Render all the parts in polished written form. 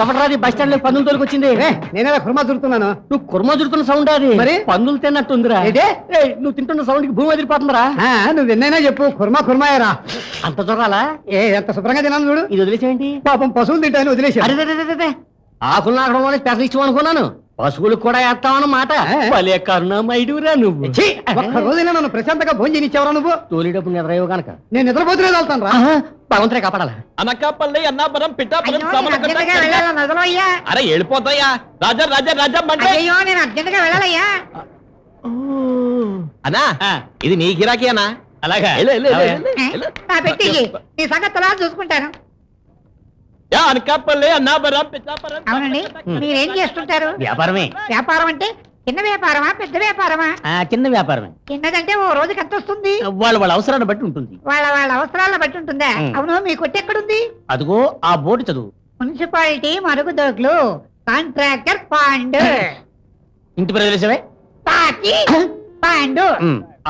ఎవడరాది bus stand లో పందులు తోలుకొచ్చింది? నేనేలా కుర్మా దురుతున్నాను. నువ్వు కుర్మ దురుతున్న సౌండ్ అది. మరి పందులు తిన్నట్టుందిరా. నువ్వు తింటున్న సౌండ్ కి భూమి అదిరిపోతుందిరా. నువ్వు ఎన్నైనా చెప్పు, కుర్మాయరా. అంత దొరాలా? ఎంత శుభ్రంగా తిన్నాను చూడు. ఇది వదిలేసేయండి. పాపం పశువులు తింటాను వదిలేసి. అరే ఆకులు నాకడంలోనే స్పెషల్ ఇష్టం అనుకున్నాను. పశువులకు కూడా వేస్తావన్నమాట. భలే కరుణామయుడురా నువ్వు. ఒక్క రోజైనా నన్ను ప్రశాంతంగా భోజనం చేయనిచ్చావరా నువ్వు? తోలేటప్పుడు నిద్రయో గనక నేను నిద్రపోతున్నా వెళ్తాను రా. భగవంతుడే కాపాడాల. అనకాపల్లి, అన్నాపురం, పిఠాపురం, అరే వెళ్ళిపోతాయా? రాజా రాజా రాజా నేను అర్జెంట్ గా వెళ్ళాలయ్యా. అన్నా ఇది నీ గిరాకీ అన్నా. అలాగా పెట్టి నీ సంగతి చూసుకుంటాను. అనకాపల్లి, అన్నాపురం, పిఠాపురం. అవునండి, మీరేం చేస్తుంటారు? వ్యాపారమే. వ్యాపారం అంటే చిన్న వ్యాపారమా పెద్ద వ్యాపారమా? చిన్న వ్యాపారమే. చిన్నదంటే ఓ రోజుకి ఎంత వస్తుంది? వాళ్ళ అవసరాన్ని బట్టి ఉంటుంది. వాళ్ళ అవసరాలను బట్టి ఉంటుందా? అవును, మీ కొట్టు ఎక్కడుంది? అదిగో ఆ బోర్డు చదువు. మున్సిపాలిటీ మరుగుదొడ్లు, కాంట్రాక్టర్ పాండు. ఇంటి ప్రదేశమే పాండు.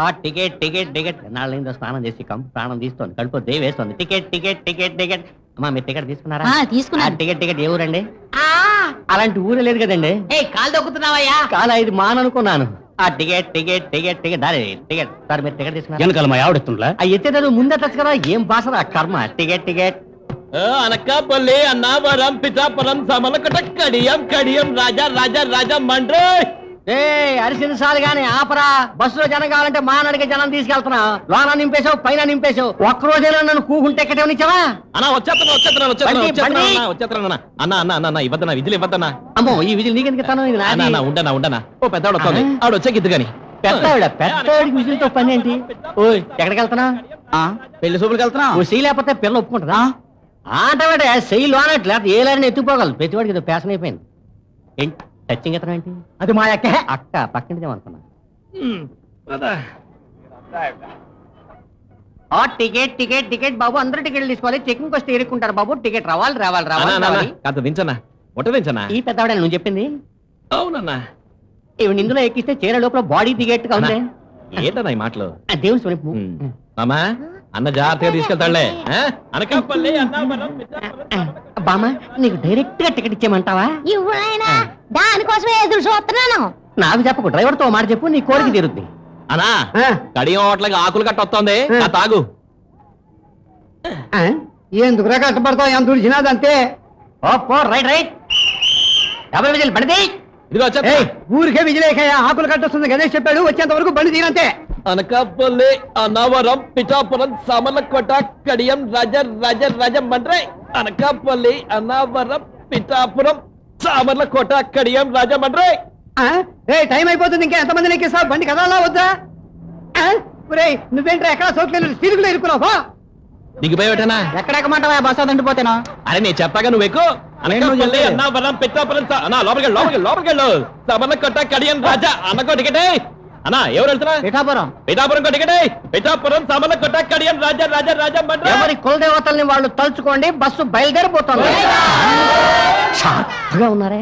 ఆ టికెట్ నాళ్ళైందో స్నానం చేసి ప్రాణం తీస్తోంది, కడుపు దేవేస్తోంది. టికెట్ అమ్మా, మీరు టికెట్ తీసుకున్నారా? తీసుకున్నా. టికెట్ ఏ ఊరండి? అలాంటి ఊరే లేదు కదండి. కాలు దొక్కుతున్నావయ్యా? కాలు ఇది మాననుకున్నాను. ఆ టికెట్ దారి టికెట్ సార్, మీరు టికెట్ తీసుకున్నారు? వెనకాల మా ఆవిడెత్తుండ్లా ఎత్తేదారు ముందటచ్చు కదా. ఏం భాషరా కర్మ. టికెట్ అనకాపల్లి, అన్నావరం, పిఠాపురం, సమలకట, కడియం రాజా రాజా రాజా మండ్రే. అరిసిన సాలు గాని ఆపరా. బస్సులో జనం కావాలంటే మానడికి జనం తీసుకెళ్తున్నా. లోన నింపేశావు, పైన నింపేశావు. ఒక్కరోజైనా నన్ను కూకుంటే ఎక్కడేవనిచ్చావా? అన్నా వచ్చేస్తున్నా అన్న ఇవ్వద్దన్నా, విధులు ఇవ్వద్దన్నా. అమ్మో, ఈ విధులు నీకెందుకు ఇస్తాను? ఉండనా ఓ పెద్దవాడు వస్తుంది, ఆవిడ వచ్చే గిద్దు గాని. పెద్దవాడికి విధులతో పని ఏంటి? ఓయ్, ఎక్కడికి వెళ్తున్నా? పెళ్లి సూపులకు వెళ్తున్నా. ఓ సెయ్యి లేకపోతే పిల్ల ఒప్పుకుంటుందా? ఆటవాడే సెయ్యి లోనట్టు లేకపోతే ఏ లారిని ఎత్తుకోగలదు. ప్రతివాడికి ఇది ఫ్యాషన్ అయిపోయింది. ఏంటి టచ్చింగ్ ఎత్తనం ఏంటి? అది మా అక్క పక్కింటిదేమనుకున్నా. టికెట్ బాబు, అందరూ టికెట్లు తీసుకోవాలి. చెకింగ్ వస్తే ఎరుక్కుంటారు బాబు. టికెట్ రావాలి. కాదు దించనా, మొట్ట దించనా. ఈ పెద్దవాడే నువ్వు చెప్పింది? అవునన్నా. ఇవి ఇందులో ఎక్కిస్తే చీర లోపల బాడీ దిగేట్టుగా ఉంది. ఏంటన్నా ఈ మాటలు? దేవుని స్వరూపు. మామా, అన్న జాగ్రత్తగా తీసుకెళ్తాడులే. అనకాపల్లి, బామా, నీకు డైరెక్ట్ గా టికెట్ ఇచ్చేయమంటావా? ఇవ్వనైనా దానికోసమే ఎదురు చూస్తున్నాను. నాకు చెప్పకు, డ్రైవర్ తో మాట చెప్పు, నీ కోరిక తీరుద్ది. అనా కడియం హోటల్కి ఆకులు కట్ట వస్తుంది, తాగు. ఎందుకురా కష్టపడతావు? ఎంత తుడిచినాదంతే. రైట్ డబుల్ విజిల్ పడితే ఇదిగో ఊరికే విజిలేకయ్యా. ఆకులు కట్టొస్తుంది గణేష్ చెప్పాడు. వచ్చేంత వరకు బండి తీరంతే. అనకాపల్లి, అన్నావరం, పిఠాపురం, సామర్లకోట, కడియం రాజా రాజా రాజా మండ్రే. అనకాపల్లి, అన్నావరం, పిఠాపురం, సామర్లకోట, కడియం రాజా మండ్రే. టైం అయిపోతుంది, ఇంకా ఎంతమంది ఎక్కిస్తావు? బండి కదలా వద్దా? నువ్వేంట్రా ఎక్కడ సోట్లేదు, సిరుగులో ఇరుకున్నావా? దిగిపోయేటనా? ఎక్కడ ఎక్కమంటావా? బస్ అదండిపోతేనా? అరే నేను చెప్పాగా నువ్వు ఎక్కువ. అనకాపల్లి, అన్నావరం, పిఠాపురం, లోపలికెళ్ళు. సామర్లకోట, కడియం రాజా. అన్నకో టికెట్ అన్నా. ఎవరు వెళ్తున్నా? పిఠాపురం టికెట్. పిఠాపురం, సామర్లకోట, కడియం రాజా రాజా రాజా మండ్రే. ఎవరి కులదేవతల్ని వాళ్ళు తలుచుకోండి. బస్సు బయలుదేరిపోతుంది. ఉన్నారే